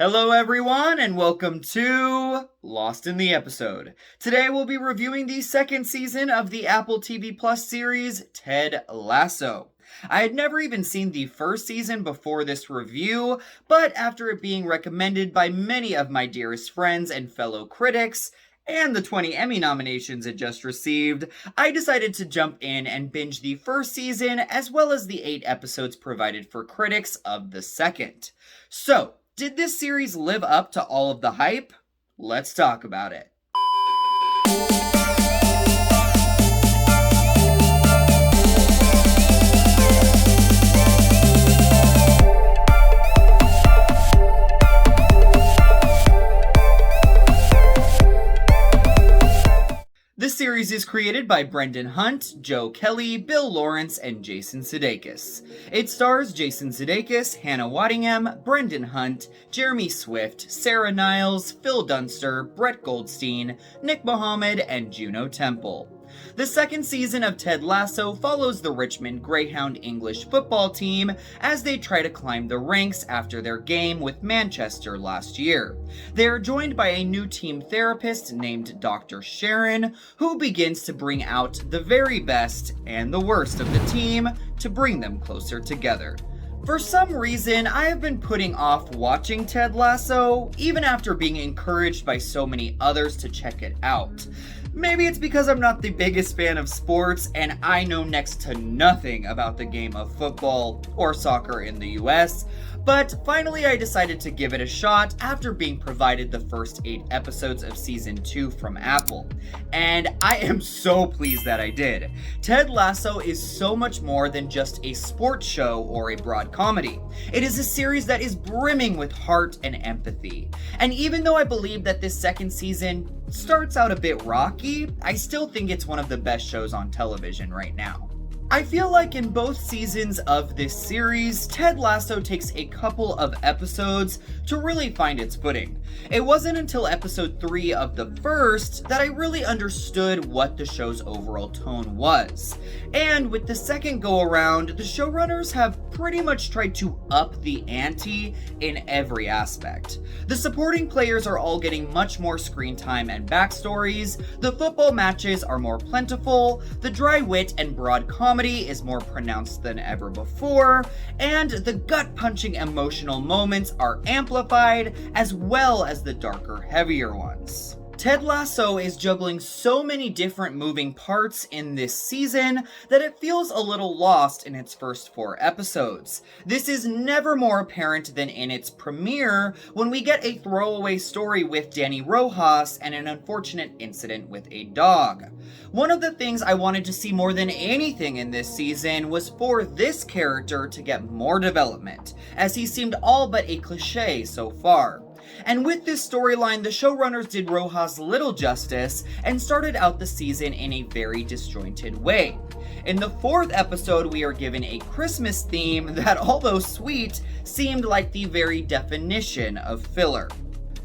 Hello everyone and welcome to Lost in the Episode. Today we'll be reviewing the second season of the Apple TV Plus series Ted Lasso. I had never even seen the first season before this review, but after it being recommended by many of my dearest friends and fellow critics, and the 20 Emmy nominations it just received, I decided to jump in and binge the first season as well as the 8 episodes provided for critics of the second. So, did this series live up to all of the hype? Let's talk about it. This series is created by Brendan Hunt, Joe Kelly, Bill Lawrence, and Jason Sudeikis. It stars Jason Sudeikis, Hannah Waddingham, Brendan Hunt, Jeremy Swift, Sarah Niles, Phil Dunster, Brett Goldstein, Nick Mohammed, and Juno Temple. The second season of Ted Lasso follows the Richmond Greyhound English football team as they try to climb the ranks after their game with Manchester last year. They are joined by a new team therapist named Dr. Sharon, who begins to bring out the very best and the worst of the team to bring them closer together. For some reason, I have been putting off watching Ted Lasso, even after being encouraged by so many others to check it out. Maybe it's because I'm not the biggest fan of sports and I know next to nothing about the game of football or soccer in the US, but finally I decided to give it a shot after being provided the first 8 episodes of season 2 from Apple. And I am so pleased that I did. Ted Lasso is so much more than just a sports show or a broad comedy. It is a series that is brimming with heart and empathy. And even though I believe that this second season starts out a bit rocky, I still think it's one of the best shows on television right now. I feel like in both seasons of this series, Ted Lasso takes a couple of episodes to really find its footing. It wasn't until episode 3 of the first that I really understood what the show's overall tone was. And with the second go around, the showrunners have pretty much tried to up the ante in every aspect. The supporting players are all getting much more screen time and backstories, the football matches are more plentiful, the dry wit and broad comedy is more pronounced than ever before, and the gut-punching emotional moments are amplified as well as the darker, heavier ones. Ted Lasso is juggling so many different moving parts in this season that it feels a little lost in its first 4 episodes. This is never more apparent than in its premiere when we get a throwaway story with Danny Rojas and an unfortunate incident with a dog. One of the things I wanted to see more than anything in this season was for this character to get more development, as he seemed all but a cliche so far. And with this storyline, the showrunners did Rojas little justice and started out the season in a very disjointed way. In the 4th episode, we are given a Christmas theme that, although sweet, seemed like the very definition of filler.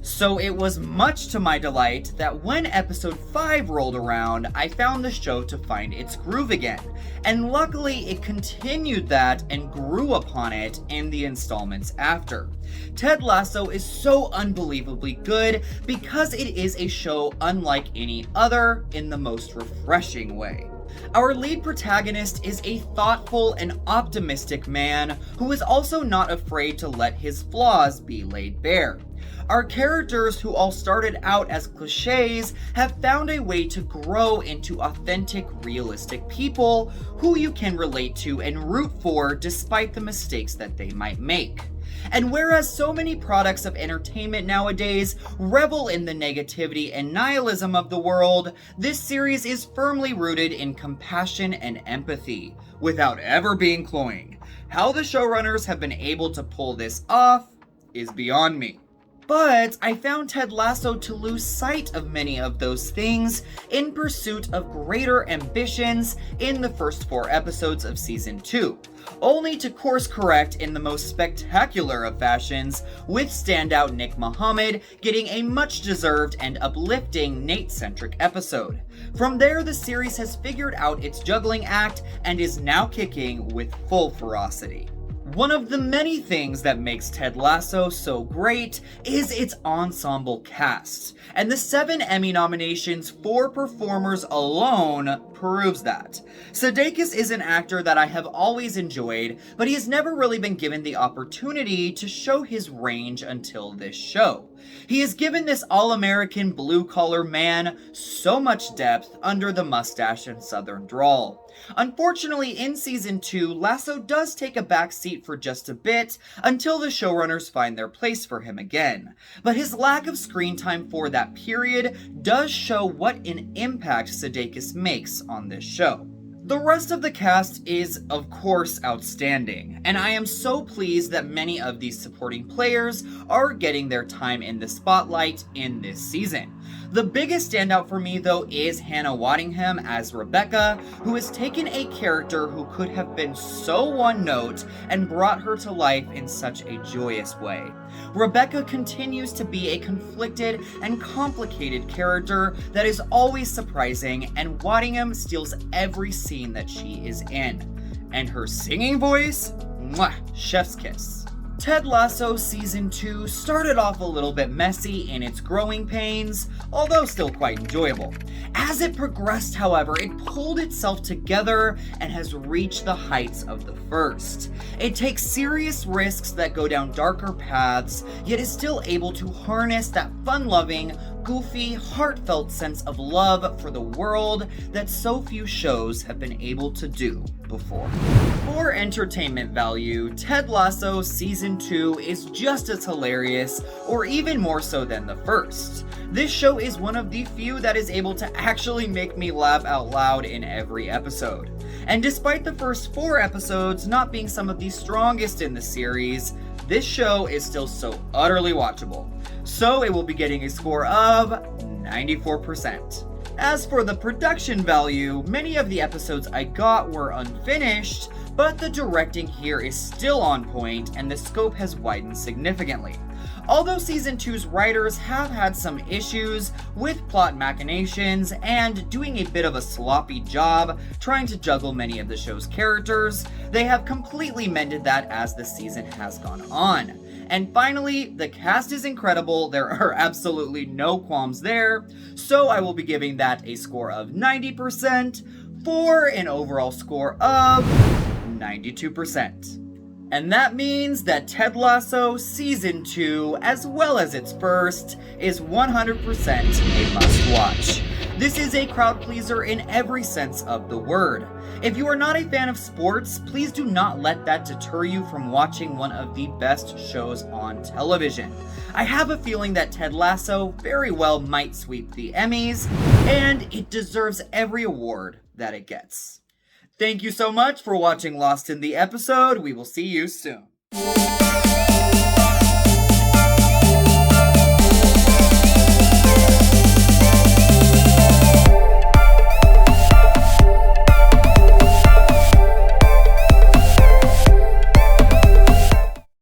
So it was much to my delight that when episode 5 rolled around, I found the show to find its groove again. And luckily, it continued that and grew upon it in the installments after. Ted Lasso is so unbelievably good because it is a show unlike any other in the most refreshing way. Our lead protagonist is a thoughtful and optimistic man who is also not afraid to let his flaws be laid bare. Our characters, who all started out as cliches, have found a way to grow into authentic, realistic people who you can relate to and root for despite the mistakes that they might make. And whereas so many products of entertainment nowadays revel in the negativity and nihilism of the world, this series is firmly rooted in compassion and empathy, without ever being cloying. How the showrunners have been able to pull this off is beyond me. But I found Ted Lasso to lose sight of many of those things in pursuit of greater ambitions in the first 4 episodes of season 2, only to course correct in the most spectacular of fashions, with standout Nick Mohammed getting a much-deserved and uplifting Nate-centric episode. From there, the series has figured out its juggling act and is now kicking with full ferocity. One of the many things that makes Ted Lasso so great is its ensemble cast, and the 7 Emmy nominations for performers alone proves that. Sudeikis is an actor that I have always enjoyed, but he has never really been given the opportunity to show his range until this show. He has given this all-American blue-collar man so much depth under the mustache and southern drawl. Unfortunately, in Season 2, Lasso does take a back seat for just a bit until the showrunners find their place for him again. But his lack of screen time for that period does show what an impact Sudeikis makes on this show. The rest of the cast is, of course, outstanding, and I am so pleased that many of these supporting players are getting their time in the spotlight in this season. The biggest standout for me, though, is Hannah Waddingham as Rebecca, who has taken a character who could have been so one-note and brought her to life in such a joyous way. Rebecca continues to be a conflicted and complicated character that is always surprising, and Waddingham steals every scene that she is in. And her singing voice? Mwah! Chef's kiss. Ted Lasso Season 2 started off a little bit messy in its growing pains, although still quite enjoyable. As it progressed, however, it pulled itself together and has reached the heights of the first. It takes serious risks that go down darker paths, yet is still able to harness that fun-loving, goofy, heartfelt sense of love for the world that so few shows have been able to do before. For entertainment value, Ted Lasso Season 2 is just as hilarious, or even more so than the first. This show is one of the few that is able to actually make me laugh out loud in every episode. And despite the first 4 episodes not being some of the strongest in the series, this show is still so utterly watchable. So it will be getting a score of 94%. As for the production value, many of the episodes I got were unfinished, but the directing here is still on point and the scope has widened significantly. Although Season 2's writers have had some issues with plot machinations and doing a bit of a sloppy job trying to juggle many of the show's characters, they have completely mended that as the season has gone on. And finally, the cast is incredible, there are absolutely no qualms there, so I will be giving that a score of 90% for an overall score of 92%. And that means that Ted Lasso Season 2, as well as its first, is 100% a must-watch. This is a crowd pleaser in every sense of the word. If you are not a fan of sports, please do not let that deter you from watching one of the best shows on television. I have a feeling that Ted Lasso very well might sweep the Emmys, and it deserves every award that it gets. Thank you so much for watching Lost in the Episode. We will see you soon.